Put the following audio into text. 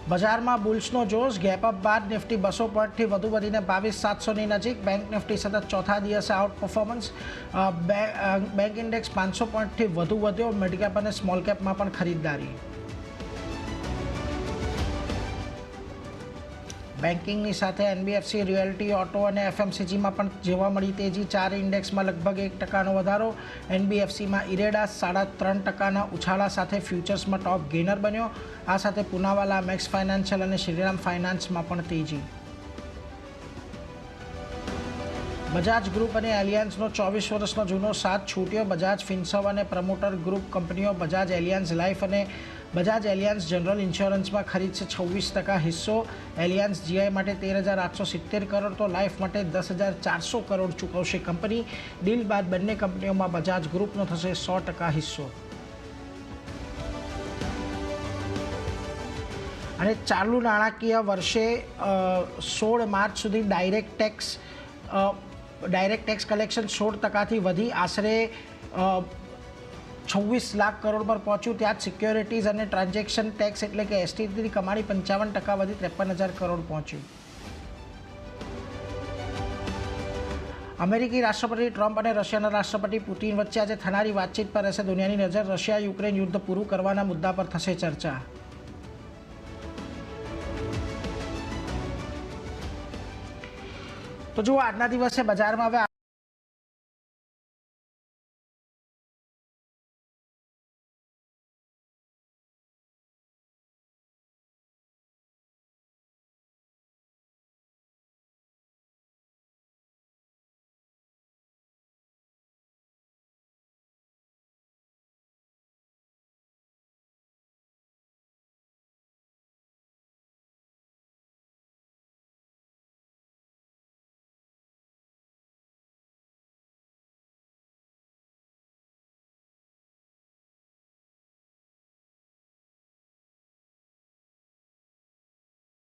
બજારમાં બુલ્સનો જોશ, ગેપઅપ બાદ નિફ્ટી 200 પોઈન્ટથી વધુ વધીને 22,700ની નજીક. બેંક નિફ્ટી સતત ચોથા દિવસે આઉટ પરફોર્મન્સ. બેંક ઇન્ડેક્સ 500 પોઈન્ટથી વધુ વધ્યો. મિડ કેપ અને સ્મોલ કેપમાં પણ ખરીદદારી. બેન્કિંગની સાથે એનબીએફસી, રિયલ્ટી, ઓટો અને એફએમસીજીમાં પણ જોવા મળી તેજી. 4 ઇન્ડેક્સમાં લગભગ 1% વધારો. એનબીએફસીમાં ઇરેડા 3.5%ના ઉછાળા સાથે ફ્યુચર્સમાં ટોપ ગેનર બન્યો. આ સાથે પૂનાવાલા, મેક્સ ફાઇનાન્શિયલ અને શ્રીરામ ફાઇનાન્સમાં પણ તેજી. બજાજ ગ્રુપ અને એલિયાન્સનો 24 વર્ષનો જૂનો સાથ છૂટ્યો. બજાજ ફિન્સર્વ અને પ્રમોટર ગ્રુપ કંપનીઓ બજાજ એલિયાન્સ લાઇફ અને બજાજ એલિયાન્સ જનરલ ઇન્સ્યોરન્સમાં ખરીદશે 26% હિસ્સો. એલિયાન્સ જીઆઈ માટે 13,870 કરોડ તો લાઇફ માટે 10,400 કરોડ ચૂકવશે કંપની. ડીલ બાદ બંને કંપનીઓમાં બજાજ ગ્રુપનો થશે 100% હિસ્સો. અને ચાલુ નાણાકીય વર્ષે 16 માર્ચ સુધી ડાયરેક્ટ ટેક્સ કલેક્શન 16%થી વધી આશરે 26 લાખ કરોડ પર પહોંચ્યું. ત્યાં જ સિક્યોરિટીઝ અને ટ્રાન્ઝેક્શન ટેક્સ એટલે કે એસટીટીની કમાણી 55% વધી 53,000 કરોડ પહોંચ્યું. અમેરિકી રાષ્ટ્રપતિ ટ્રમ્પ અને રશિયાના રાષ્ટ્રપતિ પુતિન વચ્ચે આજે થનારી વાતચીત પર રહેશે દુનિયાની નજર. રશિયા યુક્રેન યુદ્ધ પૂરું કરવાના મુદ્દા પર થશે ચર્ચા. તો જુઓ આજના દિવસે બજારમાં હવે